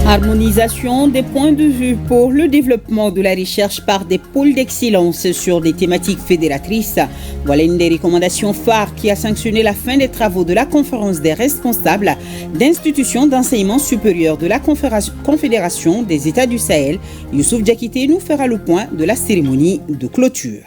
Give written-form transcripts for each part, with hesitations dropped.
Harmonisation des points de vue pour le développement de la recherche par des pôles d'excellence sur des thématiques fédératrices. Voilà une des recommandations phares qui a sanctionné la fin des travaux de la conférence des responsables d'institutions d'enseignement supérieur de la Confédération des États du Sahel. Youssouf Diakité nous fera le point de la cérémonie de clôture.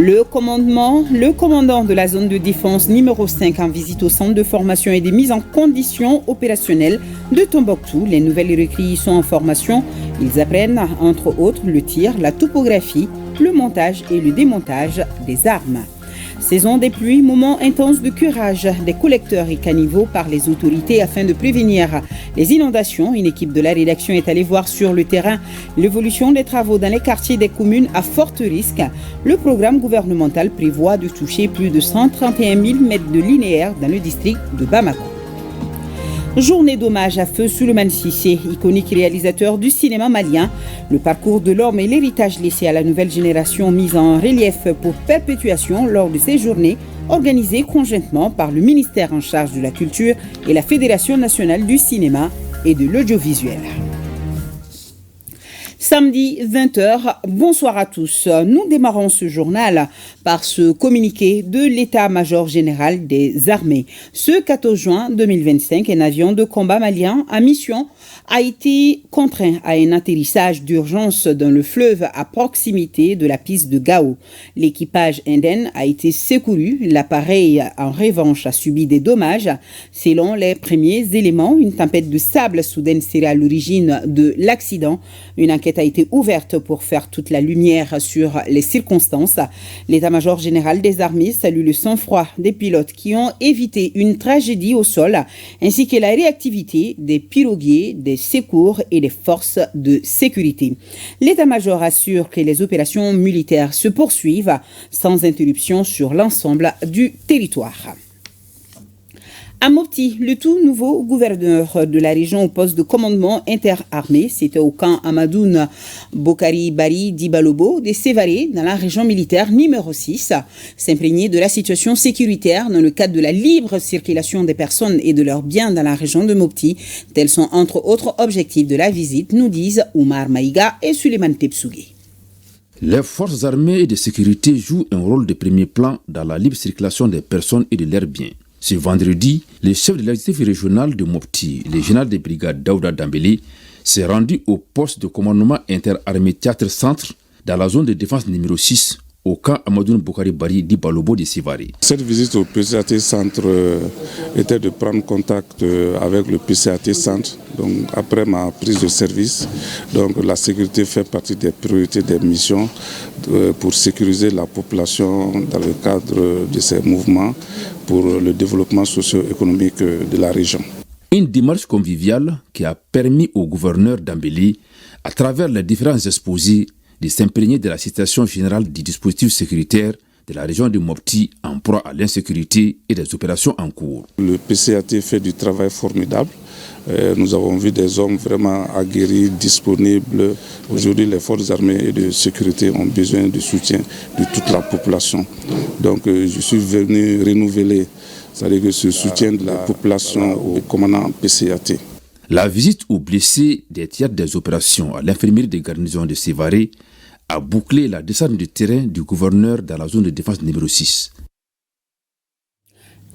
Le commandant de la zone de défense numéro 5 en visite au centre de formation et des mises en condition opérationnelles de Tombouctou. Les nouvelles recrues sont en formation. Ils apprennent entre autres le tir, la topographie, le montage et le démontage des armes. Saison des pluies, moment intense de curage des collecteurs et caniveaux par les autorités afin de prévenir les inondations. Une équipe de la rédaction est allée voir sur le terrain l'évolution des travaux dans les quartiers des communes à fort risque. Le programme gouvernemental prévoit de toucher plus de 131 000 mètres de linéaire dans le district de Bamako. Journée d'hommage à Feu Souleymane Cissé, iconique réalisateur du cinéma malien. Le parcours de l'homme et l'héritage laissé à la nouvelle génération mis en relief pour perpétuation lors de ces journées organisées conjointement par le ministère en charge de la culture et la Fédération nationale du cinéma et de l'audiovisuel. Samedi 20h, bonsoir à tous. Nous démarrons ce journal par ce communiqué de l'état-major général des armées. Ce 14 juin 2025, un avion de combat malien à mission a été contraint à un atterrissage d'urgence dans le fleuve à proximité de la piste de Gao. L'équipage indien a été secouru. L'appareil, en revanche, a subi des dommages. Selon les premiers éléments, une tempête de sable soudaine serait à l'origine de l'accident. Une enquête a été ouverte pour faire toute la lumière sur les circonstances. L'état-major général des armées salue le sang-froid des pilotes qui ont évité une tragédie au sol, ainsi que la réactivité des piroguiers, des secours et des forces de sécurité. L'état-major assure que les opérations militaires se poursuivent sans interruption sur l'ensemble du territoire. À Mopti, le tout nouveau gouverneur de la région au poste de commandement interarmé, c'était au camp Amadoun Bokari Bari Dibalobo de Sévaré, dans la région militaire numéro 6, s'imprégner de la situation sécuritaire dans le cadre de la libre circulation des personnes et de leurs biens dans la région de Mopti. Tels sont entre autres objectifs de la visite, nous disent Oumar Maïga et Suleiman Tepsougué. Les forces armées et de sécurité jouent un rôle de premier plan dans la libre circulation des personnes et de leurs biens. Ce vendredi, le chef de l'exécutif régional de Mopti, le général de brigade Daouda Dambélé, s'est rendu au poste de commandement interarmé Théâtre Centre dans la zone de défense numéro 6 au camp Amadoun Bokari Bari Dibalobo de Sévaré. Cette visite au PCAT Centre était de prendre contact avec le PCAT Centre. Donc, après ma prise de service, donc, la sécurité fait partie des priorités des missions pour sécuriser la population dans le cadre de ces mouvements pour le développement socio-économique de la région. Une démarche conviviale qui a permis au gouverneur Dambélé, à travers les différents exposés, de s'imprégner de la situation générale du dispositif sécuritaire de la région de Mopti en proie à l'insécurité et des opérations en cours. Le PCAT fait du travail formidable. Nous avons vu des hommes vraiment aguerris, disponibles. Aujourd'hui, les forces armées et de sécurité ont besoin du soutien de toute la population. Donc, je suis venu renouveler, c'est-à-dire que ce soutien de la population au commandant PCAT. La visite aux blessés des théâtres des opérations à l'infirmerie des garnisons de Sévaré a bouclé la descente du terrain du gouverneur dans la zone de défense numéro 6.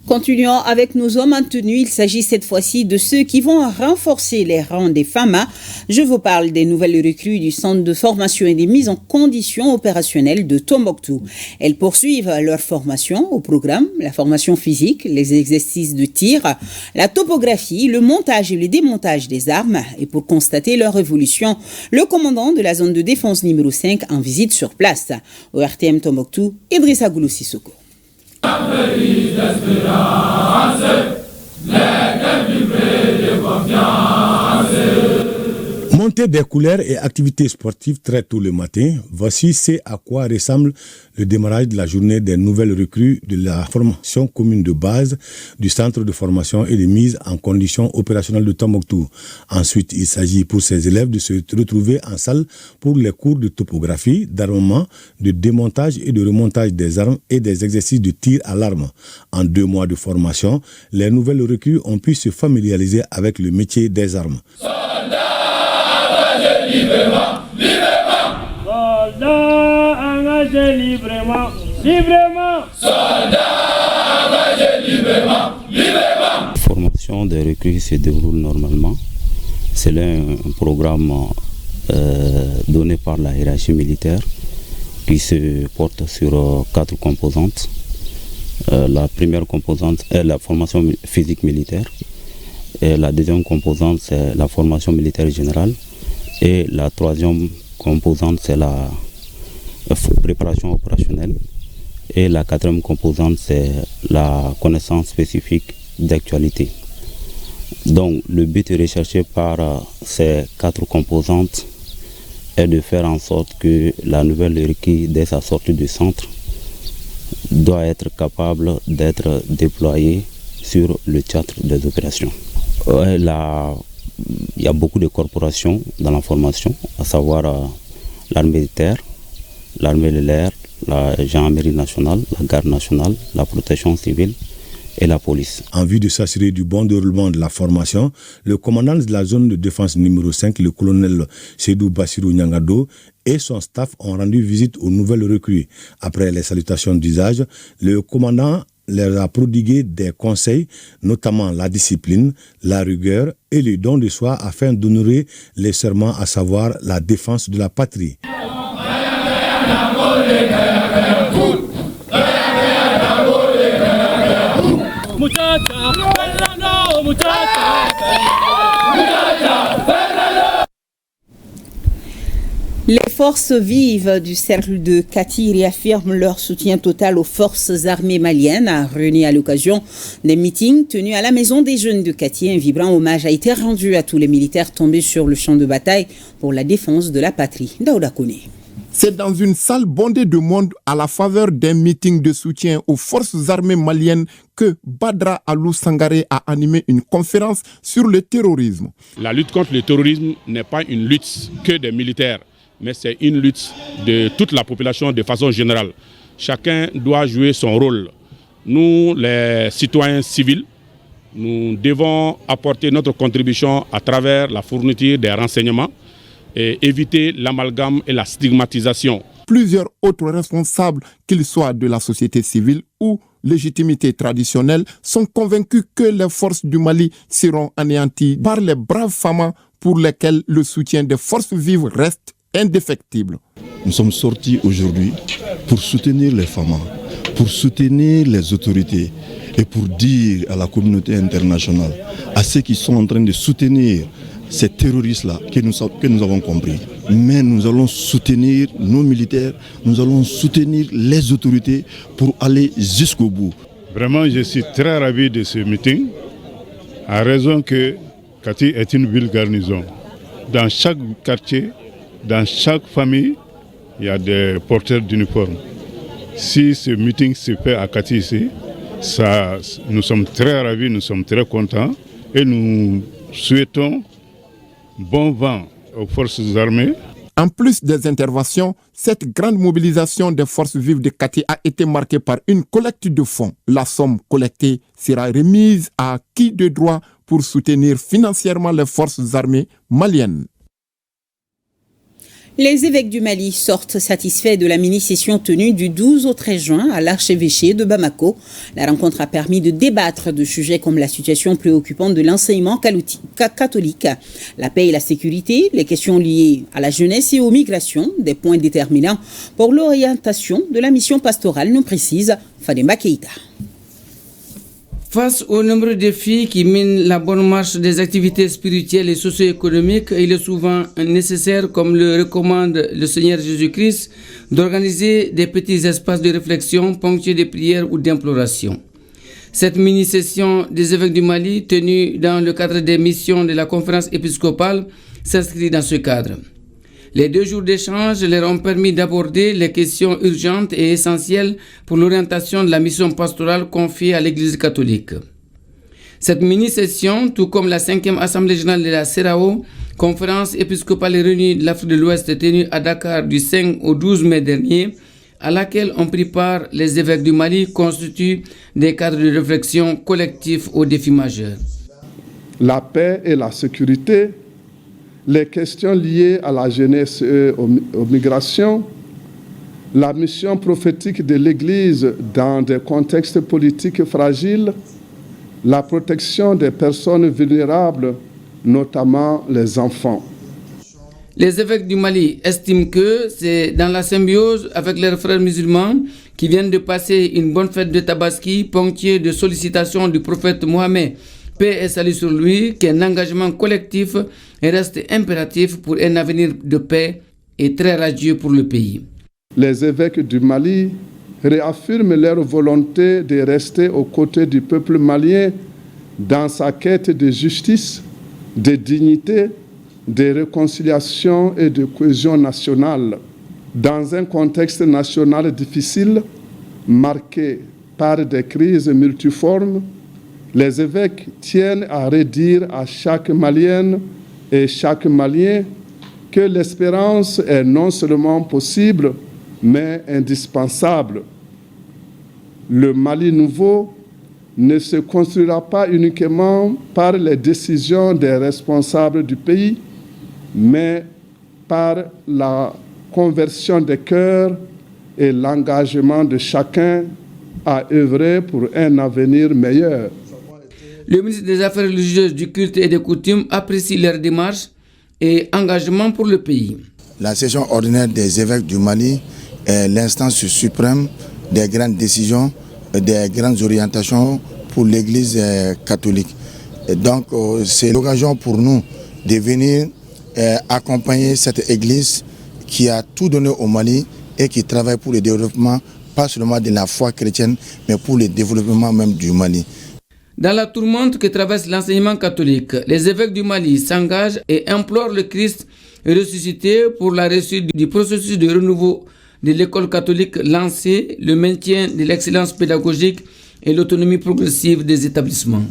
Continuons avec nos hommes en tenue. Il s'agit cette fois-ci de ceux qui vont renforcer les rangs des FAMA. Je vous parle des nouvelles recrues du centre de formation et des mises en condition opérationnelles de Tombouctou. Elles poursuivent leur formation au programme, la formation physique, les exercices de tir, la topographie, le montage et le démontage des armes. Et pour constater leur évolution, le commandant de la zone de défense numéro 5 en visite sur place. Au RTM Tombouctou, Idrissa Goulou Sissoko. Mon Montée des couleurs et activités sportives très tôt le matin, voici ce à quoi ressemble le démarrage de la journée des nouvelles recrues de la formation commune de base du centre de formation et de mise en condition opérationnelle de Tombouctou. Ensuite, il s'agit pour ces élèves de se retrouver en salle pour les cours de topographie, d'armement, de démontage et de remontage des armes et des exercices de tir à l'arme. En 2 mois de formation, les nouvelles recrues ont pu se familiariser avec le métier des armes. Librement, librement. Soldats engagés librement, librement. Soldats engagés librement, librement. La formation des recrues se déroule normalement. C'est un programme donné par la hiérarchie militaire qui se porte sur 4 composantes. La première composante est la formation physique militaire. Et la deuxième composante, c'est la formation militaire générale. Et la troisième composante, c'est la préparation opérationnelle. Et la quatrième composante, c'est la connaissance spécifique d'actualité. Donc, le but recherché par ces 4 composantes est de faire en sorte que la nouvelle recrue, dès sa sortie du centre, doit être capable d'être déployée sur le théâtre des opérations. Il y a beaucoup de corporations dans la formation, à savoir l'armée de terre, l'armée de l'air, la gendarmerie nationale, la garde nationale, la protection civile et la police. En vue de s'assurer du bon déroulement de la formation, le commandant de la zone de défense numéro 5, le colonel Seydou Bassirou Nyangado, et son staff ont rendu visite aux nouvelles recrues. Après les salutations d'usage, le commandant leur a prodigué des conseils, notamment la discipline, la rigueur et le don de soi afin d'honorer les serments, à savoir la défense de la patrie. Les forces vives du cercle de Kati réaffirment leur soutien total aux forces armées maliennes. Réunies à l'occasion des meetings tenus à la maison des jeunes de Kati, un vibrant hommage a été rendu à tous les militaires tombés sur le champ de bataille pour la défense de la patrie. Daouda Kone. C'est dans une salle bondée de monde à la faveur d'un meeting de soutien aux forces armées maliennes que Badra Alou Sangaré a animé une conférence sur le terrorisme. La lutte contre le terrorisme n'est pas une lutte que des militaires, mais c'est une lutte de toute la population de façon générale. Chacun doit jouer son rôle. Nous, les citoyens civils, nous devons apporter notre contribution à travers la fourniture des renseignements et éviter l'amalgame et la stigmatisation. Plusieurs autres responsables, qu'ils soient de la société civile ou légitimité traditionnelle, sont convaincus que les forces du Mali seront anéanties par les braves femmes pour lesquels le soutien des forces vives reste indéfectible. Nous sommes sortis aujourd'hui pour soutenir les femmes, pour soutenir les autorités et pour dire à la communauté internationale, à ceux qui sont en train de soutenir ces terroristes-là que nous avons compris. Mais nous allons soutenir nos militaires, nous allons soutenir les autorités pour aller jusqu'au bout. Vraiment, je suis très ravi de ce meeting, à raison que Kati est une ville garnison. Dans chaque quartier, dans chaque famille, il y a des porteurs d'uniformes. Si ce meeting se fait à Kati ici, nous sommes très ravis, nous sommes très contents et nous souhaitons bon vent aux forces armées. En plus des interventions, cette grande mobilisation des forces vives de Kati a été marquée par une collecte de fonds. La somme collectée sera remise à qui de droit pour soutenir financièrement les forces armées maliennes. Les évêques du Mali sortent satisfaits de la mini-session tenue du 12 au 13 juin à l'archevêché de Bamako. La rencontre a permis de débattre de sujets comme la situation préoccupante de l'enseignement catholique, la paix et la sécurité, les questions liées à la jeunesse et aux migrations, des points déterminants pour l'orientation de la mission pastorale, nous précise Fademba Keïta. Face au nombreux défis qui minent la bonne marche des activités spirituelles et socio-économiques, il est souvent nécessaire, comme le recommande le Seigneur Jésus-Christ, d'organiser des petits espaces de réflexion ponctués de prières ou d'imploration. Cette mini-session des évêques du Mali, tenue dans le cadre des missions de la conférence épiscopale, s'inscrit dans ce cadre. Les 2 jours d'échange leur ont permis d'aborder les questions urgentes et essentielles pour l'orientation de la mission pastorale confiée à l'Église catholique. Cette mini-session, tout comme la 5e Assemblée générale de la CERAO, conférence épiscopale réunie de l'Afrique de l'Ouest tenue à Dakar du 5 au 12 mai dernier, à laquelle ont pris part les évêques du Mali, constituent des cadres de réflexion collectifs aux défis majeurs. La paix et la sécurité, les questions liées à la jeunesse et aux migrations, la mission prophétique de l'Église dans des contextes politiques fragiles, la protection des personnes vulnérables, notamment les enfants. Les évêques du Mali estiment que c'est dans la symbiose avec leurs frères musulmans qui viennent de passer une bonne fête de Tabaski ponctuée de sollicitations du prophète Mohammed, paix et salut sur lui, qu'un engagement collectif reste impératif pour un avenir de paix et très radieux pour le pays. Les évêques du Mali réaffirment leur volonté de rester aux côtés du peuple malien dans sa quête de justice, de dignité, de réconciliation et de cohésion nationale. Dans un contexte national difficile, marqué par des crises multiformes, les évêques tiennent à redire à chaque Malienne et chaque Malien que l'espérance est non seulement possible, mais indispensable. Le Mali nouveau ne se construira pas uniquement par les décisions des responsables du pays, mais par la conversion des cœurs et l'engagement de chacun à œuvrer pour un avenir meilleur. Le ministre des Affaires religieuses, du culte et des coutumes apprécie leur démarche et engagement pour le pays. La session ordinaire des évêques du Mali est l'instance suprême des grandes décisions, des grandes orientations pour l'Église catholique. Et donc c'est l'occasion pour nous de venir accompagner cette Église qui a tout donné au Mali et qui travaille pour le développement, pas seulement de la foi chrétienne, mais pour le développement même du Mali. Dans la tourmente que traverse l'enseignement catholique, les évêques du Mali s'engagent et implorent le Christ ressuscité pour la réussite du processus de renouveau de l'école catholique lancé, le maintien de l'excellence pédagogique et l'autonomie progressive des établissements.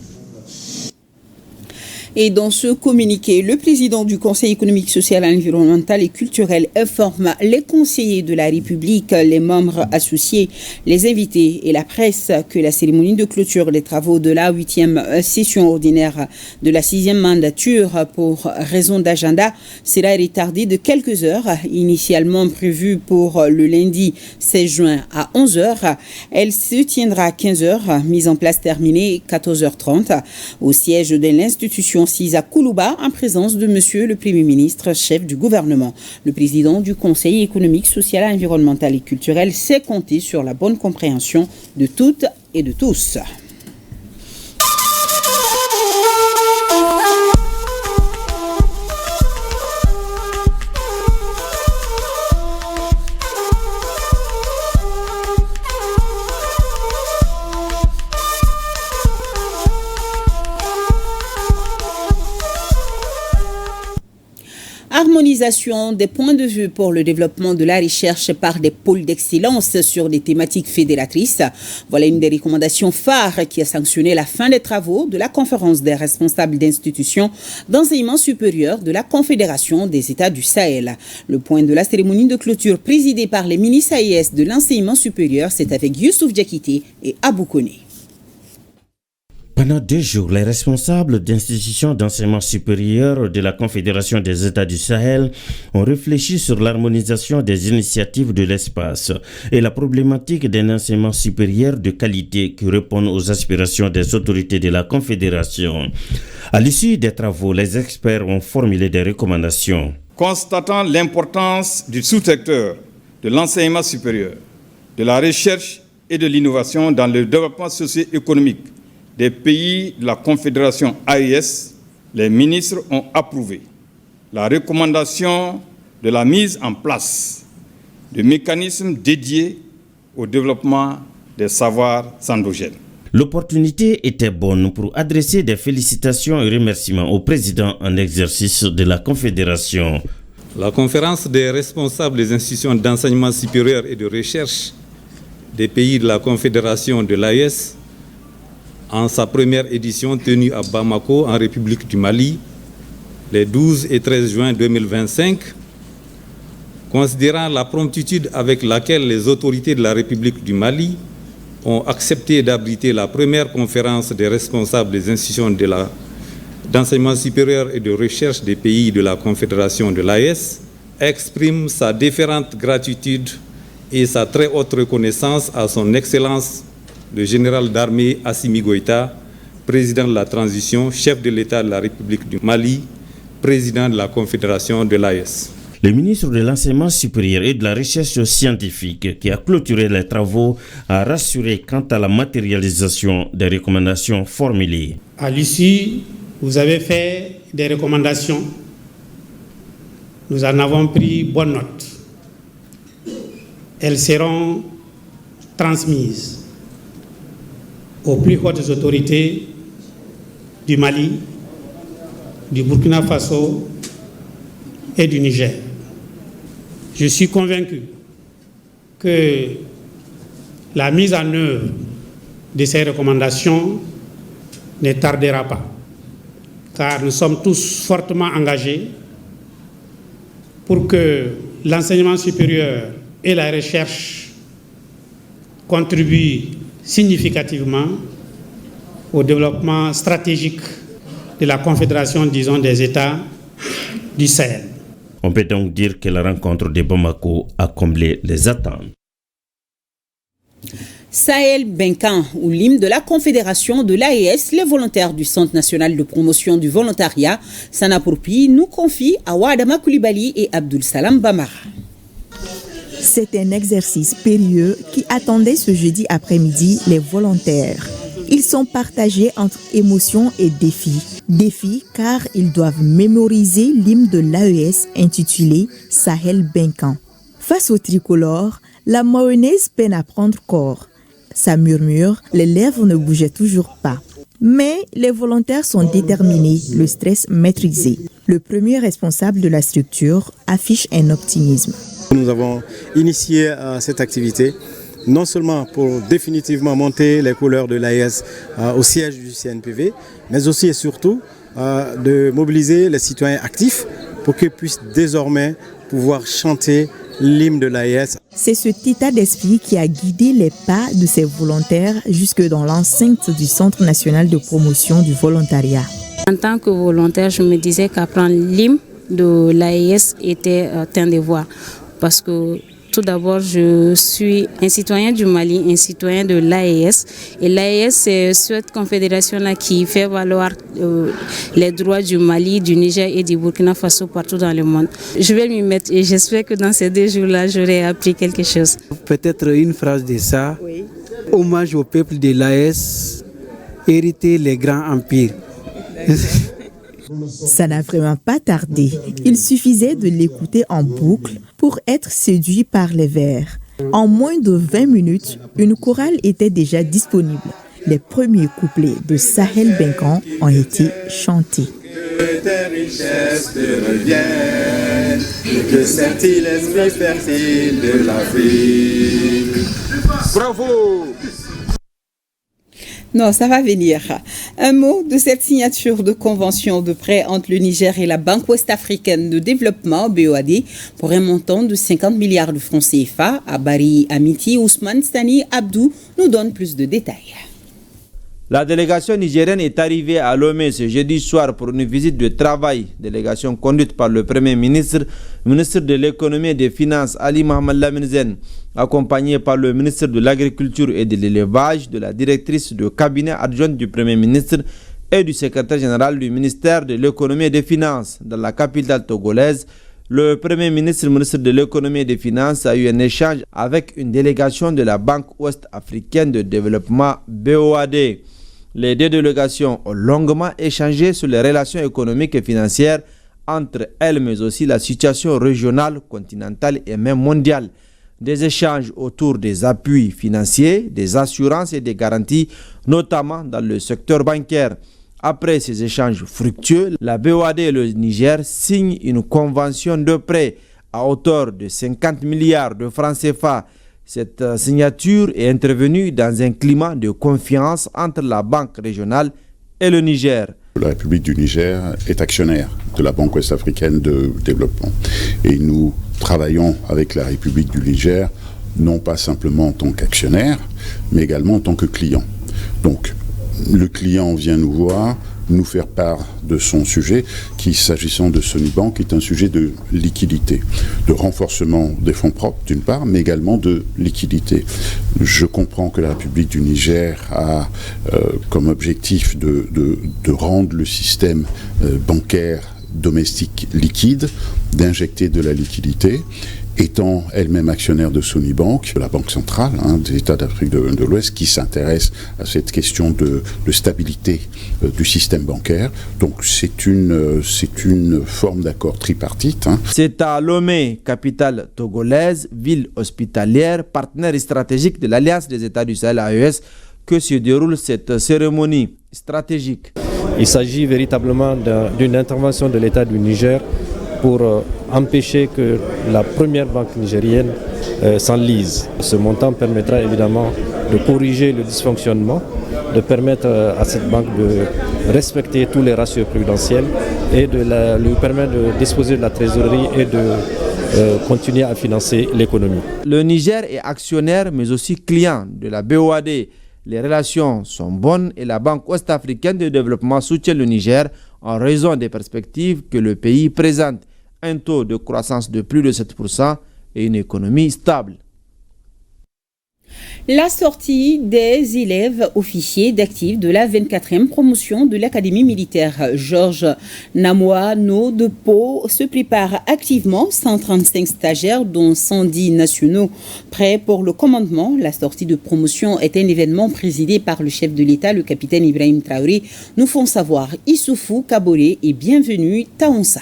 Et dans ce communiqué, le président du Conseil économique, social, environnemental et culturel informe les conseillers de la République, les membres associés, les invités et la presse que la cérémonie de clôture des travaux de la 8e session ordinaire de la 6e mandature pour raison d'agenda sera retardée de quelques heures, initialement prévue pour le lundi 16 juin à 11h. Elle se tiendra à 15h, mise en place terminée 14h30 au siège de l'institution à Koulouba en présence de Monsieur le Premier ministre, chef du gouvernement. Le président du Conseil économique, social, environnemental et culturel sait compter sur la bonne compréhension de toutes et de tous. Harmonisation des points de vue pour le développement de la recherche par des pôles d'excellence sur des thématiques fédératrices. Voilà une des recommandations phares qui a sanctionné la fin des travaux de la conférence des responsables d'institutions d'enseignement supérieur de la Confédération des États du Sahel. Le point de la cérémonie de clôture présidée par les ministres AES de l'enseignement supérieur, c'est avec Youssouf Diakité et Abou Koné. Pendant 2 jours, les responsables d'institutions d'enseignement supérieur de la Confédération des États du Sahel ont réfléchi sur l'harmonisation des initiatives de l'espace et la problématique d'un enseignement supérieur de qualité qui répond aux aspirations des autorités de la Confédération. À l'issue des travaux, les experts ont formulé des recommandations. Constatant l'importance du sous-secteur de l'enseignement supérieur, de la recherche et de l'innovation dans le développement socio-économique des pays de la Confédération AES, les ministres ont approuvé la recommandation de la mise en place de mécanismes dédiés au développement des savoirs endogènes. L'opportunité était bonne pour adresser des félicitations et remerciements au président en exercice de la Confédération. La conférence des responsables des institutions d'enseignement supérieur et de recherche des pays de la Confédération de l'AES, en sa première édition tenue à Bamako, en République du Mali, les 12 et 13 juin 2025, considérant la promptitude avec laquelle les autorités de la République du Mali ont accepté d'abriter la première conférence des responsables des institutions d'enseignement supérieur et de recherche des pays de la Confédération de l'AES, exprime sa déférente gratitude et sa très haute reconnaissance à son Excellence le général d'armée Assimi Goïta, président de la transition, chef de l'État de la République du Mali, président de la Confédération de l'AES. Le ministre de l'Enseignement supérieur et de la Recherche scientifique, qui a clôturé les travaux, a rassuré quant à la matérialisation des recommandations formulées. À l'issue, vous avez fait des recommandations. Nous en avons pris bonne note. Elles seront transmises aux plus hautes autorités du Mali, du Burkina Faso et du Niger. Je suis convaincu que la mise en œuvre de ces recommandations ne tardera pas, car nous sommes tous fortement engagés pour que l'enseignement supérieur et la recherche contribuent significativement au développement stratégique de la Confédération, disons, des États du Sahel. On peut donc dire que la rencontre de Bamako a comblé les attentes. Sahel Benkan, ou l'hymne de la Confédération de l'AES, les volontaires du Centre national de promotion du volontariat, Sanapourpi, nous confient à Ouadama Koulibaly et Abdul Salam Bamara. C'est un exercice périlleux qui attendait ce jeudi après-midi les volontaires. Ils sont partagés entre émotions et défis. Défis car ils doivent mémoriser l'hymne de l'AES intitulé Sahel Benkan. Face au tricolore, la mayonnaise peine à prendre corps. Ça murmure, les lèvres ne bougeaient toujours pas. Mais les volontaires sont déterminés, le stress maîtrisé. Le premier responsable de la structure affiche un optimisme. Nous avons initié cette activité non seulement pour définitivement monter les couleurs de l'AES au siège du CNPV, mais aussi et surtout de mobiliser les citoyens actifs pour qu'ils puissent désormais pouvoir chanter l'hymne de l'AES. C'est cet état d'esprit qui a guidé les pas de ces volontaires jusque dans l'enceinte du Centre national de promotion du volontariat. En tant que volontaire, je me disais qu'apprendre l'hymne de l'AES était un devoir. Parce que tout d'abord, je suis un citoyen du Mali, un citoyen de l'AES. Et l'AES, c'est cette confédération-là qui fait valoir les droits du Mali, du Niger et du Burkina Faso partout dans le monde. Je vais m'y mettre et j'espère que dans ces 2 jours-là, j'aurai appris quelque chose. Peut-être une phrase de ça. Oui. Hommage au peuple de l'AES, hériter les grands empires. Ça n'a vraiment pas tardé. Il suffisait de l'écouter en boucle pour être séduit par les vers. En moins de 20 minutes, une chorale était déjà disponible. Les premiers couplets de Sahel Benkan ont été chantés. Que tes richesses te reviennent, que sentit l'esprit fertile de l'Afrique. Bravo! Non, ça va venir. Un mot de cette signature de convention de prêt entre le Niger et la Banque ouest-africaine de développement, BOAD, pour un montant de 50 milliards de francs CFA. Abari Amiti Ousmane Stani Abdou nous donne plus de détails. La délégation nigérienne est arrivée à Lomé ce jeudi soir pour une visite de travail. Délégation conduite par le Premier ministre, ministre de l'économie et des finances Ali Mohamed Lamine Zen, accompagné par le ministre de l'Agriculture et de l'Élevage, de la directrice de cabinet adjointe du Premier ministre et du secrétaire général du ministère de l'économie et des finances. Dans la capitale togolaise, le Premier ministre, ministre de l'économie et des finances a eu un échange avec une délégation de la Banque ouest-africaine de développement BOAD. Les 2 délégations ont longuement échangé sur les relations économiques et financières entre elles, mais aussi la situation régionale, continentale et même mondiale. des échanges autour des appuis financiers, des assurances et des garanties, notamment dans le secteur bancaire. Après ces échanges fructueux, la BOAD et le Niger signent une convention de prêt à hauteur de 50 milliards de francs CFA. Cette signature est intervenue dans un climat de confiance entre la Banque régionale et le Niger. La République du Niger est actionnaire de la Banque ouest-africaine de développement. Et nous travaillons avec la République du Niger, non pas simplement en tant qu'actionnaire, mais également en tant que client. Donc, le client vient nous voir, nous faire part de son sujet, qui, s'agissant de Sonybank, est un sujet de liquidité, de renforcement des fonds propres, d'une part, mais également de liquidité. Je comprends que la République du Niger a comme objectif de rendre le système bancaire domestique liquide, d'injecter de la liquidité, étant elle-même actionnaire de Sonybank, la banque centrale des États d'Afrique de l'Ouest, qui s'intéresse à cette question de stabilité du système bancaire. Donc c'est une forme d'accord tripartite. C'est à Lomé, capitale togolaise, ville hospitalière, partenaire stratégique de l'Alliance des États du Sahel AES, que se déroule cette cérémonie stratégique. Il s'agit véritablement d'une intervention de l'État du Niger pour empêcher que la première banque nigérienne s'enlise. Ce montant permettra évidemment de corriger le dysfonctionnement, de permettre à cette banque de respecter tous les ratios prudentiels et de lui permettre de disposer de la trésorerie et de continuer à financer l'économie. Le Niger est actionnaire mais aussi client de la BOAD. Les relations sont bonnes et la Banque ouest-africaine de développement soutient le Niger en raison des perspectives que le pays présente. Un taux de croissance de plus de 7% et une économie stable. La sortie des élèves officiers d'actifs de la 24e promotion de l'Académie militaire Georges Namoano de Pau se prépare activement. 135 stagiaires, dont 110 nationaux, prêts pour le commandement. La sortie de promotion est un événement présidé par le chef de l'État, le capitaine Ibrahim Traoré. Nous font savoir Issoufou Kaboré et bienvenue Taonsa.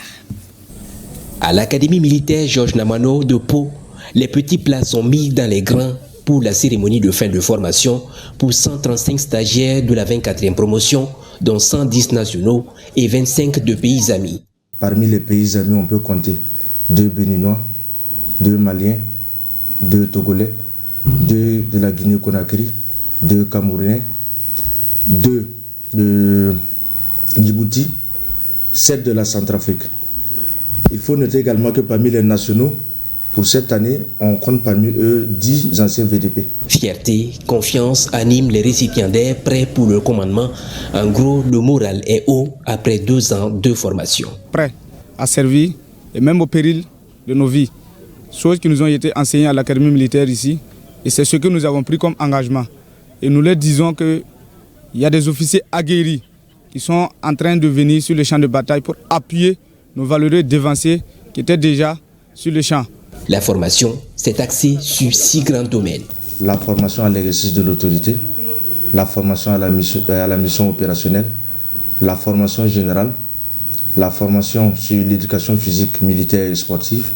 À l'Académie militaire Georges Namoano de Pau, les petits plats sont mis dans les grains pour la cérémonie de fin de formation pour 135 stagiaires de la 24e promotion, dont 110 nationaux et 25 de pays amis. Parmi les pays amis, on peut compter 2 Béninois, 2 Maliens, 2 Togolais, 2 de la Guinée-Conakry, 2 Camerounais, 2 de Djibouti, 7 de la Centrafrique. Il faut noter également que parmi les nationaux, pour cette année, on compte parmi eux 10 anciens VDP. Fierté, confiance animent les récipiendaires prêts pour le commandement. En gros, le moral est haut après 2 ans de formation. Prêts à servir et même au péril de nos vies. Choses qui nous ont été enseignées à l'Académie militaire ici. Et c'est ce que nous avons pris comme engagement. Et nous leur disons qu'il y a des officiers aguerris qui sont en train de venir sur le champ de bataille pour appuyer nos valeureux dévanciers qui étaient déjà sur le champ. La formation s'est axée sur 6 grands domaines. La formation à l'exercice de l'autorité, la formation à la mission opérationnelle, la formation générale, la formation sur l'éducation physique, militaire et sportive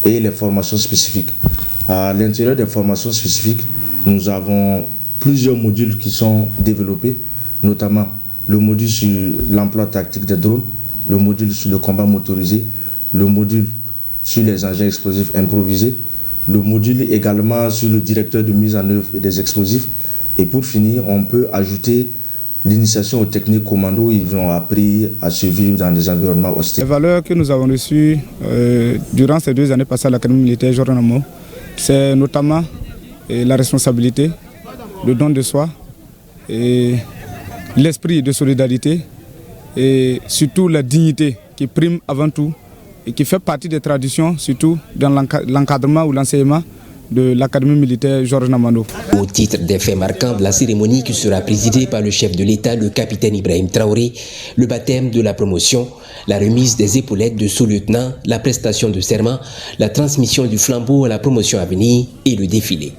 et les formations spécifiques. À l'intérieur des formations spécifiques, nous avons plusieurs modules qui sont développés, notamment le module sur l'emploi tactique des drones, le module sur le combat motorisé, le module sur les engins explosifs improvisés, le module également sur le directeur de mise en œuvre des explosifs. Et pour finir, on peut ajouter l'initiation aux techniques commando. Ils ont appris à survivre dans des environnements hostiles. Les valeurs que nous avons reçues durant ces 2 années passées à l'Académie militaire Georges Namoano, c'est notamment la responsabilité, le don de soi, et l'esprit de solidarité et surtout la dignité qui prime avant tout et qui fait partie des traditions, surtout dans l'encadrement ou l'enseignement de l'Académie militaire Georges Namoano. Au titre des faits marquants de la cérémonie qui sera présidée par le chef de l'État, le capitaine Ibrahim Traoré, le baptême de la promotion, la remise des épaulettes de sous-lieutenant, la prestation de serment, la transmission du flambeau à la promotion à venir et le défilé.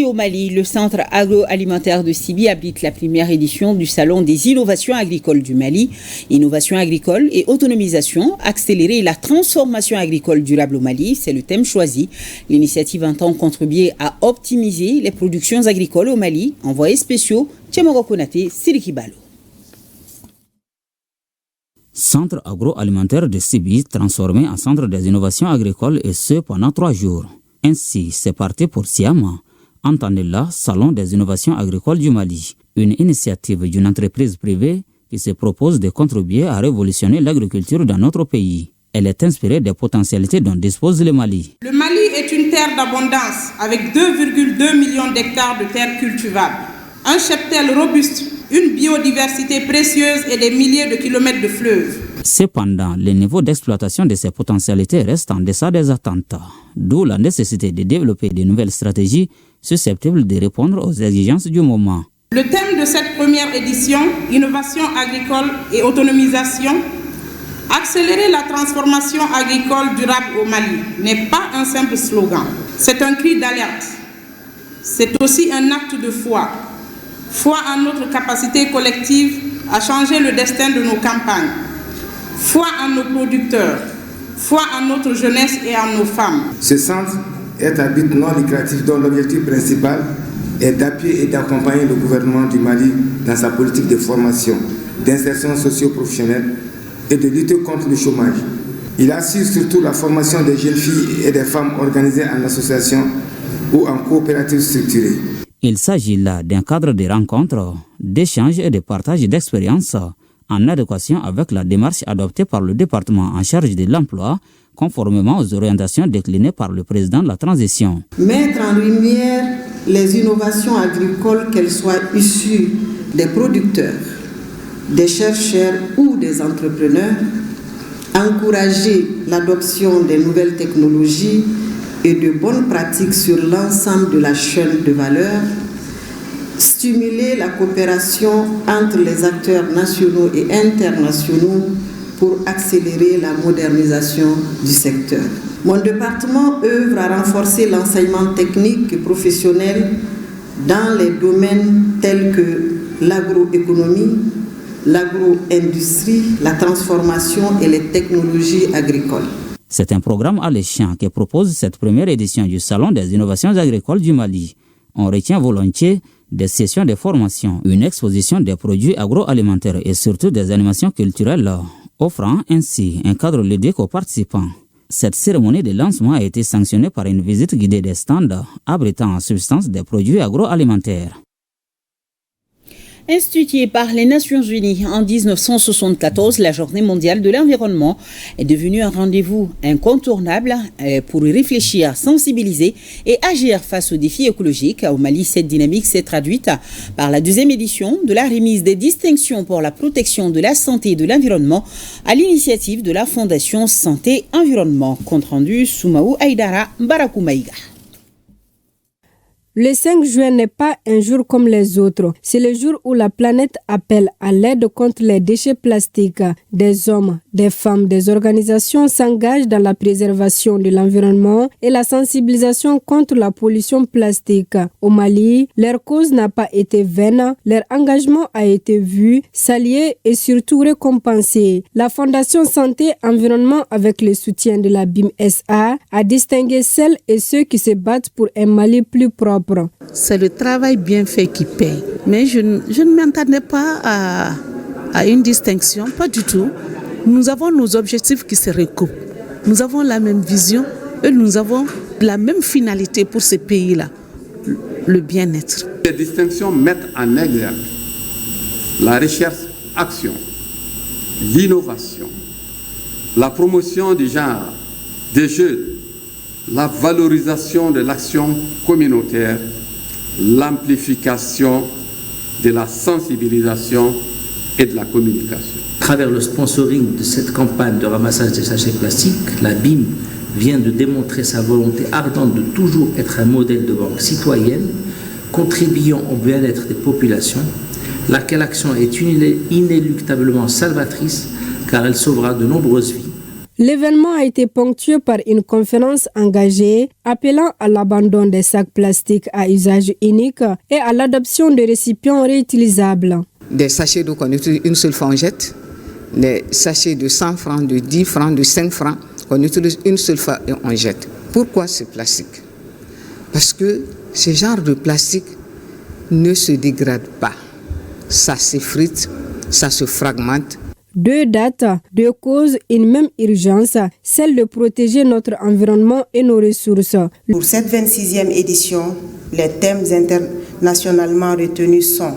Ici au Mali, le centre agroalimentaire de Sibi abrite la première édition du Salon des innovations agricoles du Mali. Innovation agricole et autonomisation, accélérer la transformation agricole durable au Mali, c'est le thème choisi. L'initiative entend contribuer à optimiser les productions agricoles au Mali. Envoyés spéciaux, Tchemoro Konate, Siriki Balo. Centre agroalimentaire de Sibi transformé en centre des innovations agricoles et ce pendant 3 jours. Ainsi, c'est parti pour Siama. Entendez-la, Salon des innovations agricoles du Mali, une initiative d'une entreprise privée qui se propose de contribuer à révolutionner l'agriculture dans notre pays. Elle est inspirée des potentialités dont dispose le Mali. Le Mali est une terre d'abondance avec 2,2 millions d'hectares de terres cultivables, un cheptel robuste, une biodiversité précieuse et des milliers de kilomètres de fleuves. Cependant, le niveau d'exploitation de ces potentialités reste en deçà des attentes, d'où la nécessité de développer de nouvelles stratégies susceptibles de répondre aux exigences du moment. Le thème de cette première édition, innovation agricole et autonomisation, accélérer la transformation agricole durable au Mali, n'est pas un simple slogan, c'est un cri d'alerte. C'est aussi un acte de foi, foi en notre capacité collective à changer le destin de nos campagnes, foi en nos producteurs, foi en notre jeunesse et en nos femmes. Ce centre est à but non lucratif dont l'objectif principal est d'appuyer et d'accompagner le gouvernement du Mali dans sa politique de formation, d'insertion socio-professionnelle et de lutter contre le chômage. Il assure surtout la formation des jeunes filles et des femmes organisées en association ou en coopératives structurées. Il s'agit là d'un cadre de rencontres, d'échanges et de partage d'expériences en adéquation avec la démarche adoptée par le département en charge de l'emploi, conformément aux orientations déclinées par le président de la transition. Mettre en lumière les innovations agricoles, qu'elles soient issues des producteurs, des chercheurs ou des entrepreneurs, encourager l'adoption des nouvelles technologies et de bonnes pratiques sur l'ensemble de la chaîne de valeur, stimuler la coopération entre les acteurs nationaux et internationaux pour accélérer la modernisation du secteur. Mon département œuvre à renforcer l'enseignement technique et professionnel dans les domaines tels que l'agroéconomie, l'agro-industrie, la transformation et les technologies agricoles. C'est un programme alléchant que propose cette première édition du Salon des innovations agricoles du Mali. On retient volontiers des sessions de formation, une exposition des produits agroalimentaires et surtout des animations culturelles, offrant ainsi un cadre ludique aux participants. Cette cérémonie de lancement a été sanctionnée par une visite guidée des stands abritant en substance des produits agroalimentaires. Instituée par les Nations Unies en 1974, la Journée mondiale de l'environnement est devenue un rendez-vous incontournable pour y réfléchir, sensibiliser et agir face aux défis écologiques. Au Mali, cette dynamique s'est traduite par la 2e édition de la remise des distinctions pour la protection de la santé et de l'environnement à l'initiative de la Fondation Santé Environnement. Compte rendu Soumaou Aïdara Barakoumaïga. Le 5 juin n'est pas un jour comme les autres. C'est le jour où la planète appelle à l'aide contre les déchets plastiques. Des hommes, des femmes, des organisations s'engagent dans la préservation de l'environnement et la sensibilisation contre la pollution plastique. Au Mali, leur cause n'a pas été vaine. Leur engagement a été vu, salué et surtout récompensé. La Fondation Santé Environnement, avec le soutien de la BIM-SA, a distingué celles et ceux qui se battent pour un Mali plus propre. C'est le travail bien fait qui paye. Mais je ne m'attendais pas à une distinction, pas du tout. Nous avons nos objectifs qui se recoupent. Nous avons la même vision et nous avons la même finalité pour ces pays-là, le bien-être. Ces distinctions mettent en exergue la recherche-action, l'innovation, la promotion du genre, des jeunes, la valorisation de l'action communautaire, l'amplification de la sensibilisation et de la communication. À travers le sponsoring de cette campagne de ramassage des sachets plastiques, la BIM vient de démontrer sa volonté ardente de toujours être un modèle de banque citoyenne, contribuant au bien-être des populations, laquelle action est inéluctablement salvatrice car elle sauvera de nombreuses vies. L'événement a été ponctué par une conférence engagée appelant à l'abandon des sacs plastiques à usage unique et à l'adoption de récipients réutilisables. Des sachets d'eau qu'on utilise une seule fois on jette, les sachets de 100 francs, de 10 francs, de 5 francs qu'on utilise une seule fois et on jette. Pourquoi ce plastique? Parce que ce genre de plastique ne se dégrade pas. Ça s'effrite, ça se fragmente. Deux dates, deux causes, une même urgence, celle de protéger notre environnement et nos ressources. Pour cette 26e édition, les thèmes internationalement retenus sont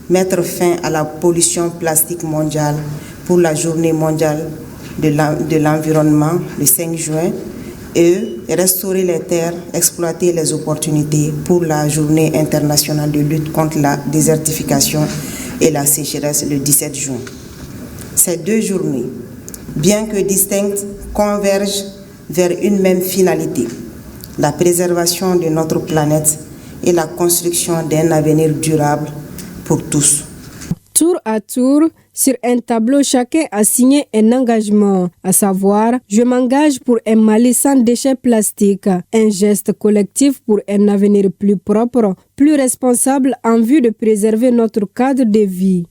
mettre fin à la pollution plastique mondiale pour la journée mondiale de l'environnement le 5 juin et restaurer les terres, exploiter les opportunités pour la journée internationale de lutte contre la désertification et la sécheresse le 17 juin. Ces deux journées, bien que distinctes, convergent vers une même finalité, la préservation de notre planète et la construction d'un avenir durable pour tous. Tour à tour, sur un tableau, chacun a signé un engagement, à savoir « Je m'engage pour un Mali sans déchets plastiques », un geste collectif pour un avenir plus propre, plus responsable en vue de préserver notre cadre de vie.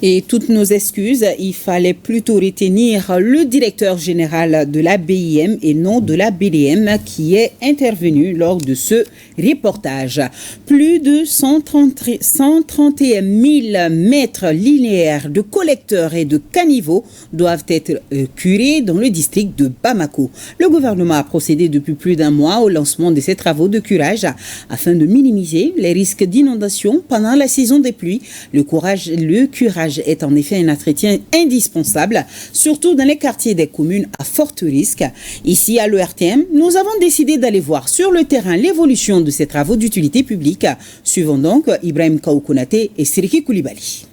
Et toutes nos excuses, il fallait plutôt retenir le directeur général de la BIM et non de la BDM qui est intervenu lors de ce reportage. Plus de 131 000 mètres linéaires de collecteurs et de caniveaux doivent être curés dans le district de Bamako. Le gouvernement a procédé depuis plus d'un mois au lancement de ces travaux de curage afin de minimiser les risques d'inondation pendant la saison des pluies. Le curage est en effet un entretien indispensable, surtout dans les quartiers des communes à fort risque. Ici, à l'ERTM, nous avons décidé d'aller voir sur le terrain l'évolution de ces travaux d'utilité publique. Suivons donc Ibrahim Kaoukounate et Siriki Koulibaly.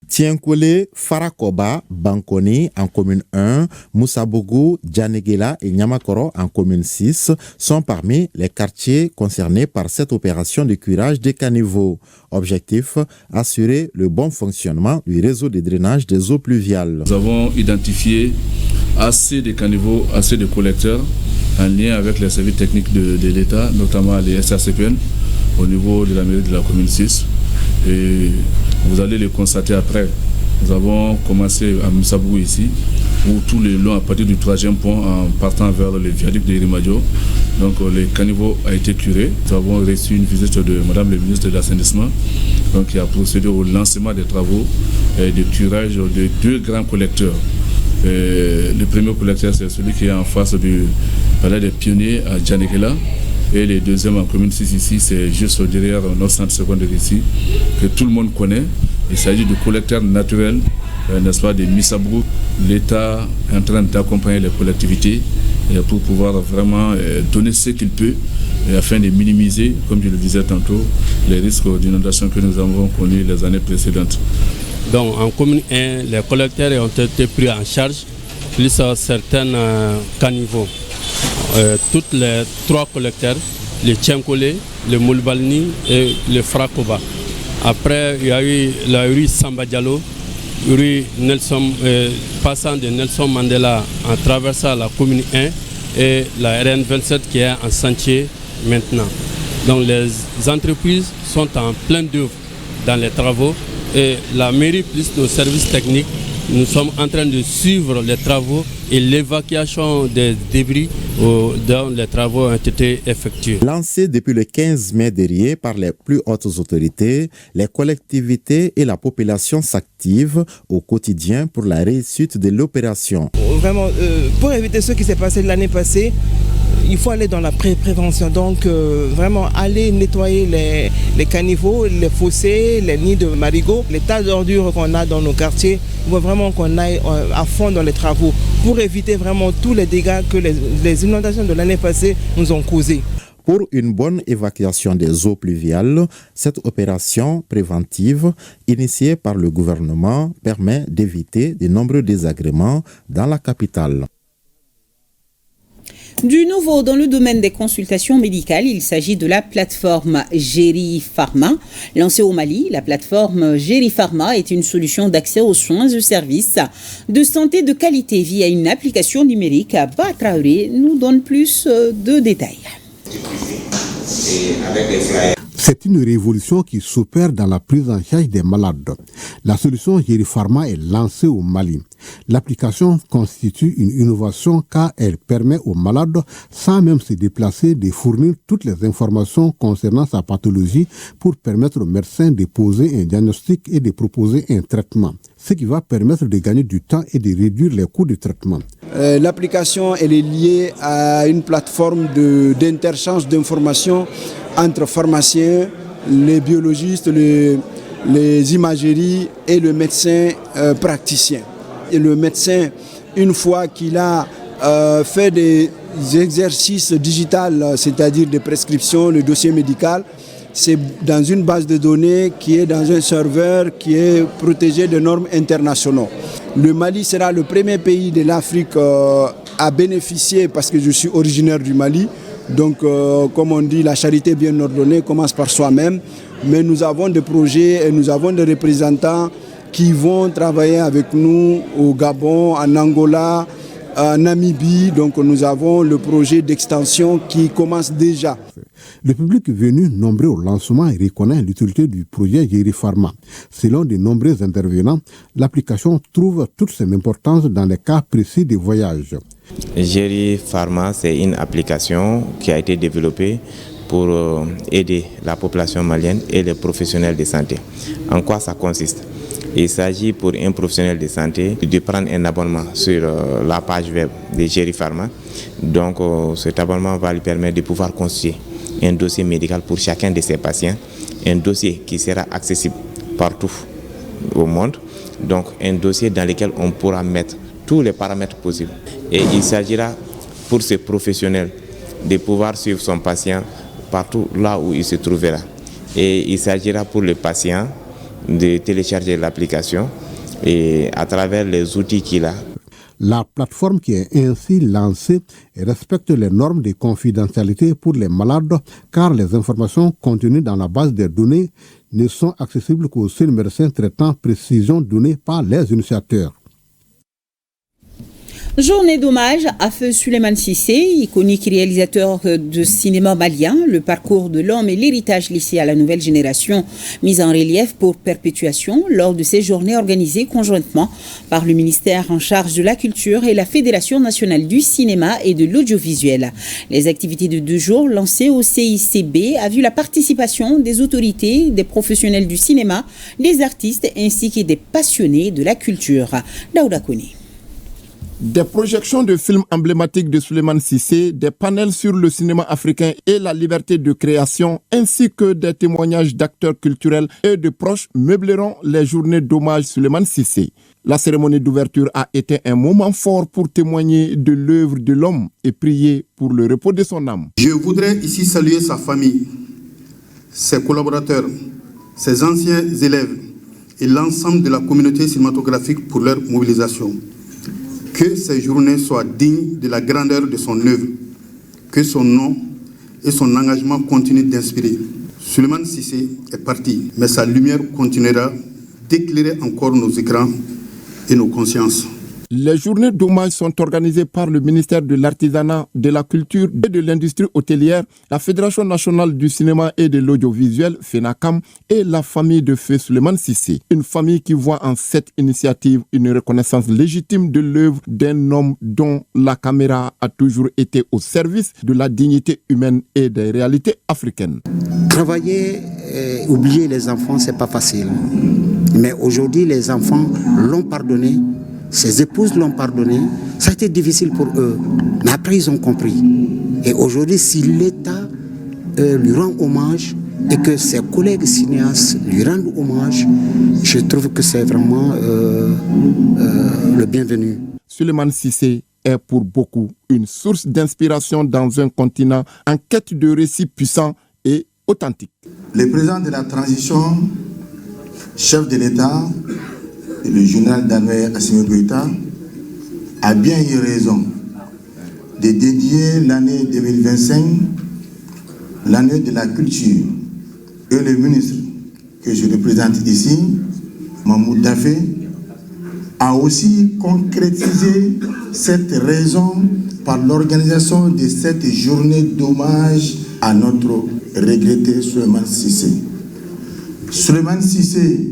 Tienkoulé, Farakoba, Bankoni en commune 1, Moussabougou, Djanegela et Nyamakoro en commune 6 sont parmi les quartiers concernés par cette opération de curage des caniveaux. Objectif, assurer le bon fonctionnement du réseau de drainage des eaux pluviales. Nous avons identifié assez de caniveaux, assez de collecteurs en lien avec les services techniques de l'État, notamment les SRCPN au niveau de la mairie de la commune 6. Et vous allez le constater après. Nous avons commencé à Moussabou ici, où tout le long, à partir du 3e pont, en partant vers le viaduc de Irimadio, donc le caniveau a été curé. Nous avons reçu une visite de Madame le ministre de l'Assainissement, donc qui a procédé au lancement des travaux de curage de 2 grands collecteurs. Le premier collecteur, c'est celui qui est en face du palais des pionniers à Djanekela. Et le deuxième en commune 6 ici, c'est juste derrière notre centre secondaire ici, que tout le monde connaît. Il s'agit de collecteurs naturels, n'est-ce pas, de Missabrou. L'État est en train d'accompagner les collectivités pour pouvoir vraiment donner ce qu'il peut afin de minimiser, comme je le disais tantôt, les risques d'inondation que nous avons connus les années précédentes. Donc en commune 1, les collecteurs ont été pris en charge, plus certains caniveaux. Toutes les 3 collecteurs, le Tchenkolé, le Moulbalni et le Frakoba. Après, il y a eu la rue Samba Diallo, rue Nelson, passant de Nelson Mandela en traversant la commune 1 et la RN27 qui est en chantier maintenant. Donc les entreprises sont en plein d'œuvre dans les travaux et la mairie plus nos services techniques, nous sommes en train de suivre les travaux et l'évacuation des débris dont les travaux ont été effectués. Lancé depuis le 15 mai dernier par les plus hautes autorités, les collectivités et la population s'activent au quotidien pour la réussite de l'opération. Vraiment, pour éviter ce qui s'est passé l'année passée, il faut aller dans la prévention. Donc vraiment aller nettoyer les caniveaux, les fossés, les nids de marigots, les tas d'ordures qu'on a dans nos quartiers. Il faut vraiment qu'on aille à fond dans les travaux pour éviter vraiment tous les dégâts que les inondations de l'année passée nous ont causés. Pour une bonne évacuation des eaux pluviales, cette opération préventive initiée par le gouvernement permet d'éviter de nombreux désagréments dans la capitale. Du nouveau dans le domaine des consultations médicales, il s'agit de la plateforme Géri Pharma. Lancée au Mali, la plateforme Géri Pharma est une solution d'accès aux soins et services de santé de qualité via une application numérique. Ba Traoré nous donne plus de détails. C'est une révolution qui s'opère dans la prise en charge des malades. La solution Géri Pharma est lancée au Mali. L'application constitue une innovation car elle permet aux malades, sans même se déplacer, de fournir toutes les informations concernant sa pathologie pour permettre au médecin de poser un diagnostic et de proposer un traitement, ce qui va permettre de gagner du temps et de réduire les coûts de traitement. L'application elle est liée à une plateforme d'interchange d'informations entre pharmaciens, les biologistes, les imageries et le médecin praticien. Et le médecin, une fois qu'il a fait des exercices digitaux, c'est-à-dire des prescriptions, le dossier médical, c'est dans une base de données qui est dans un serveur qui est protégé de normes internationales. Le Mali sera le premier pays de l'Afrique à bénéficier, parce que je suis originaire du Mali. Donc, comme on dit, la charité bien ordonnée commence par soi-même. Mais nous avons des projets et nous avons des représentants qui vont travailler avec nous au Gabon, en Angola, en Namibie. Donc, nous avons le projet d'extension qui commence déjà. Le public venu nombreux au lancement reconnaît l'utilité du projet Géri Pharma. Selon de nombreux intervenants, l'application trouve toute son importance dans les cas précis de voyage. Géri Pharma, c'est une application qui a été développée pour aider la population malienne et les professionnels de santé. En quoi ça consiste ? Il s'agit pour un professionnel de santé de prendre un abonnement sur la page web de Géri Pharma. Donc cet abonnement va lui permettre de pouvoir constituer un dossier médical pour chacun de ses patients, un dossier qui sera accessible partout au monde, donc un dossier dans lequel on pourra mettre tous les paramètres possibles. Et il s'agira pour ce professionnel de pouvoir suivre son patient partout là où il se trouvera. Et il s'agira pour le patient de télécharger l'application et à travers les outils qu'il a. La plateforme qui est ainsi lancée respecte les normes de confidentialité pour les malades car les informations contenues dans la base des données ne sont accessibles qu'aux seuls médecins traitant précision donnée par les initiateurs. Journée d'hommage à feu Souleymane Cissé, iconique réalisateur de cinéma malien. Le parcours de l'homme et l'héritage laissé à la nouvelle génération, mis en relief pour perpétuation lors de ces journées organisées conjointement par le ministère en charge de la culture et la Fédération nationale du cinéma et de l'audiovisuel. Les activités de 2 jours lancées au CICB a vu la participation des autorités, des professionnels du cinéma, des artistes ainsi que des passionnés de la culture. Daouda Kone. Des projections de films emblématiques de Souleymane Cissé, des panels sur le cinéma africain et la liberté de création, ainsi que des témoignages d'acteurs culturels et de proches meubleront les journées d'hommage Souleymane Cissé. La cérémonie d'ouverture a été un moment fort pour témoigner de l'œuvre de l'homme et prier pour le repos de son âme. Je voudrais ici saluer sa famille, ses collaborateurs, ses anciens élèves et l'ensemble de la communauté cinématographique pour leur mobilisation. Que ces journées soient dignes de la grandeur de son œuvre, que son nom et son engagement continuent d'inspirer. Souleymane Cissé est parti, mais sa lumière continuera d'éclairer encore nos écrans et nos consciences. Les journées d'hommage sont organisées par le ministère de l'Artisanat, de la Culture et de l'Industrie hôtelière, la Fédération nationale du cinéma et de l'audiovisuel, FENACAM, et la famille de feu Souleymane Cissé. Une famille qui voit en cette initiative une reconnaissance légitime de l'œuvre d'un homme dont la caméra a toujours été au service de la dignité humaine et des réalités africaines. Travailler et oublier les enfants, c'est pas facile. Mais aujourd'hui, les enfants l'ont pardonné. Ses épouses l'ont pardonné, ça a été difficile pour eux, mais après ils ont compris. Et aujourd'hui, si l'État lui rend hommage et que ses collègues cinéastes lui rendent hommage, je trouve que c'est vraiment le bienvenu. Souleymane Cissé est pour beaucoup une source d'inspiration dans un continent en quête de récits puissants et authentiques. Le président de la transition, chef de l'État, le général d'armée Assimi Goïta a bien eu raison de dédier l'année 2025, l'année de la culture, et le ministre que je représente ici, Mahmoud Dafé, a aussi concrétisé cette raison par l'organisation de cette journée d'hommage à notre regretté Souleymane Cissé. Souleymane Cissé,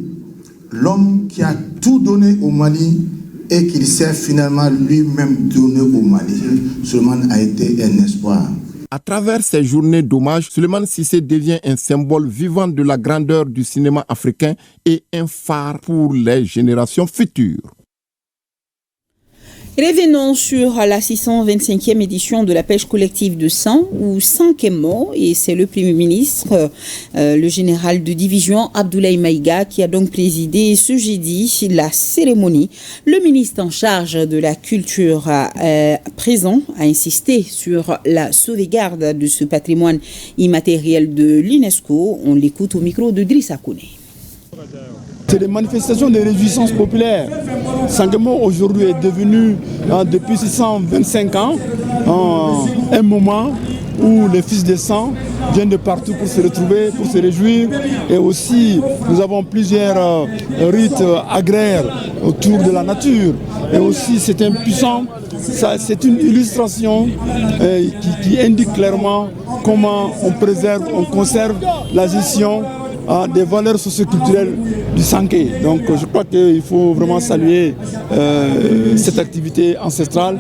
l'homme qui a tout donné au Mali et qu'il s'est finalement lui-même donné au Mali. Souleymane a été un espoir. À travers ces journées d'hommage, Souleymane Cissé devient un symbole vivant de la grandeur du cinéma africain et un phare pour les générations futures. Revenons sur la 625e édition de la pêche collective de sang, où 5 est mort, et c'est le Premier ministre, le général de division Abdoulaye Maïga, qui a donc présidé ce jeudi la cérémonie. Le ministre en charge de la culture présent a insisté sur la sauvegarde de ce patrimoine immatériel de l'UNESCO. On l'écoute au micro de Drissa Kouné. C'est des manifestations de réjouissance populaire. Sangemo aujourd'hui est devenu, depuis 625 ans, un moment où les fils de sang viennent de partout pour se retrouver, pour se réjouir. Et aussi, nous avons plusieurs rites agraires autour de la nature. Et aussi, c'est impuissant. C'est une illustration qui indique clairement comment on préserve, on conserve la gestion des valeurs socioculturelles du Sanké. Donc je crois qu'il faut vraiment saluer cette activité ancestrale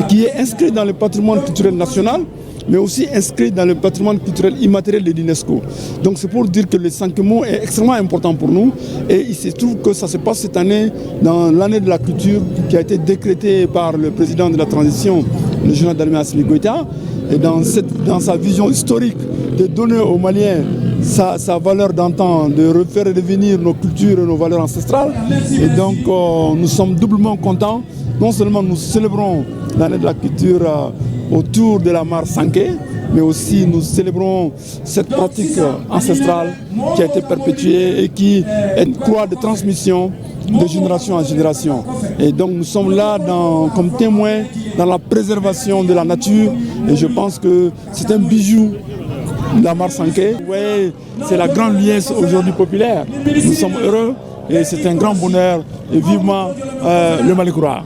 qui est inscrite dans le patrimoine culturel national, mais aussi inscrite dans le patrimoine culturel immatériel de l'UNESCO. Donc c'est pour dire que le Sankemo est extrêmement important pour nous, et il se trouve que ça se passe cette année dans l'année de la culture qui a été décrétée par le président de la transition, le général d'armée Assimi Goïta, et dans sa vision historique de donner aux Maliens sa valeur d'antan, de refaire revenir nos cultures et nos valeurs ancestrales. Et donc nous sommes doublement contents. Non seulement nous célébrons l'année de la culture autour de la mare Sanké, mais aussi nous célébrons cette pratique ancestrale qui a été perpétuée et qui est une croix de transmission de génération en génération. Et donc nous sommes là comme témoins dans la préservation de la nature, et je pense que c'est un bijou de la mare Sanké. Oui, c'est la grande liesse aujourd'hui populaire. Nous sommes heureux et c'est un grand bonheur, et vivement le Malikoura.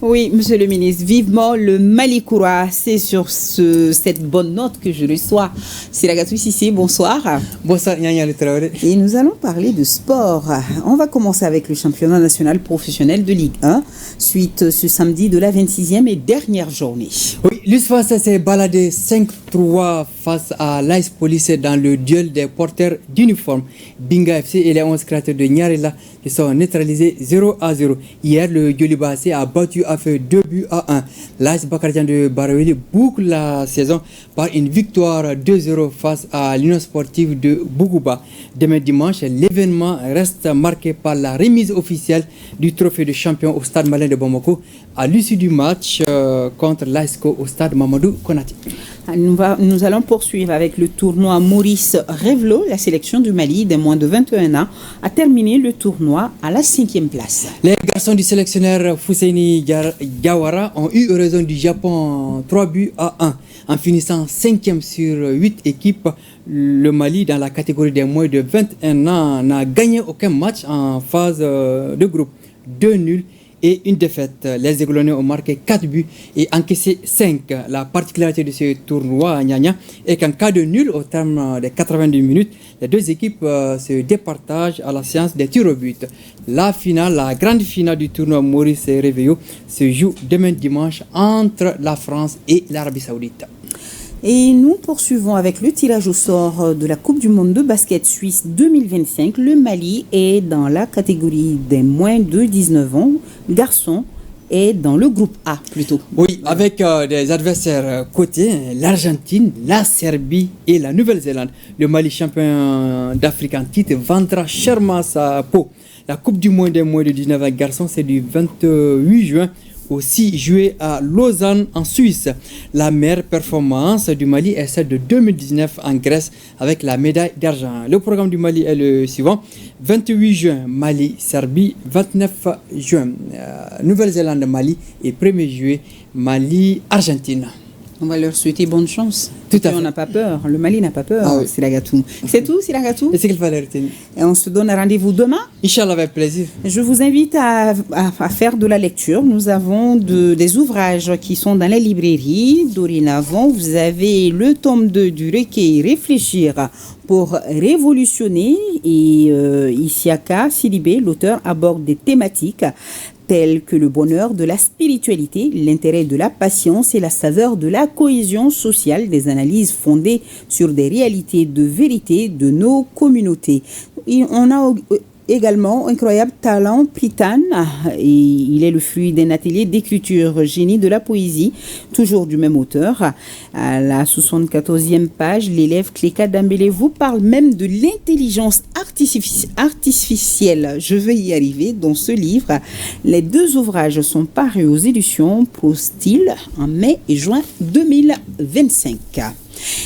Oui, monsieur le ministre, vivement le Malikoura. C'est sur cette bonne note que je reçois Siragatou Sissé. Bonsoir. Bonsoir, Nyanya Le Traoré. Et nous allons parler de sport. On va commencer avec le championnat national professionnel de Ligue 1, suite ce samedi de la 26e et dernière journée. Oui, l'USFA s'est baladé 5-3 face à l'Ice Police dans le duel des porteurs d'uniforme. Binga FC et les 11 créateurs de Nyarela qui sont neutralisés 0-0. Hier, le Diolibasé a battu a fait 2-1. L'AS Bakardian de Baraweli boucle la saison par une victoire 2-0 face à l'Union sportive de Bougouba. Demain dimanche, l'événement reste marqué par la remise officielle du trophée de champion au stade malien de Bamako à l'issue du match contre l'ASCO au stade Mamadou Konaté. Nous allons poursuivre avec le tournoi Maurice Revlo. La sélection du Mali des moins de 21 ans a terminé le tournoi à la 5e place. Les garçons du sélectionneur Fousseini Gawara ont eu raison du Japon 3-1 en finissant 5e sur 8 équipes. Le Mali, dans la catégorie des moins de 21 ans, n'a gagné aucun match en phase de groupe. 2 nuls et une défaite. Les Aiglonnais ont marqué 4 buts et encaissé 5. La particularité de ce tournoi est qu'en cas de nul au terme des 90 minutes, les deux équipes se départagent à la séance des tirs au but. La finale, la grande finale du tournoi Maurice Réveillot se joue demain dimanche entre la France et l'Arabie Saoudite. Et nous poursuivons avec le tirage au sort de la Coupe du Monde de basket suisse 2025. Le Mali est dans la catégorie des moins de 19 ans, garçons, et dans le groupe A plutôt. Oui, avec des adversaires cotés, l'Argentine, la Serbie et la Nouvelle-Zélande. Le Mali, champion d'Afrique en titre, vendra chèrement sa peau. La Coupe du Monde des moins de 19 ans, garçons, c'est du 28 juin au 6 juillet à Lausanne en Suisse. La meilleure performance du Mali est celle de 2019 en Grèce avec la médaille d'argent. Le programme du Mali est le suivant: 28 juin Mali-Serbie, 29 juin Nouvelle-Zélande-Mali et 1er juillet Mali-Argentine. On va leur souhaiter bonne chance. Tout à fait. On n'a pas peur. Le Mali n'a pas peur, Ah oui. Siragatou. C'est tout, Siragatou? Et c'est qu'il fallait retenir. Et on se donne rendez-vous demain. Inch'Allah, avec plaisir. Je vous invite à faire de la lecture. Nous avons des ouvrages qui sont dans les librairies. Dorénavant, vous avez le tome 2 du recueil Réfléchir pour révolutionner. Et Isiaka Sidibé, l'auteur, aborde des thématiques tels que le bonheur de la spiritualité, l'intérêt de la patience et la saveur de la cohésion sociale, des analyses fondées sur des réalités de vérité de nos communautés. Et on a également Incroyable talent Pritane, et il est le fruit d'un atelier d'écriture génie de la poésie, toujours du même auteur. À la 74e page, l'élève Cléka Dambélé vous parle même de l'intelligence artificielle. Je vais y arriver dans ce livre. Les deux ouvrages sont parus aux éditions Prostyle en mai et juin 2025.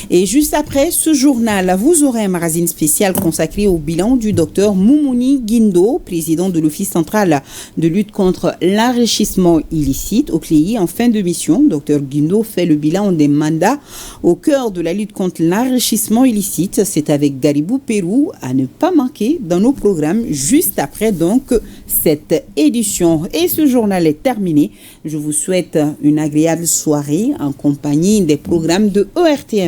Et juste après ce journal, vous aurez un magazine spécial consacré au bilan du docteur Moumouni Guindo, président de l'Office central de lutte contre l'enrichissement illicite au CLEI. En fin de mission, docteur Guindo fait le bilan des mandats au cœur de la lutte contre l'enrichissement illicite. C'est avec Garibou Pérou à ne pas manquer dans nos programmes juste après donc cette édition. Et ce journal est terminé. Je vous souhaite une agréable soirée en compagnie des programmes de ERTM1.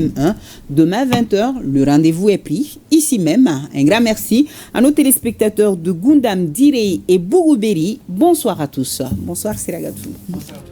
Demain 20h, le rendez-vous est pris ici même. Un grand merci à nos téléspectateurs de Gundam, Direi et Bougouberi. Bonsoir à tous. Bonsoir Siragatou. Bonsoir.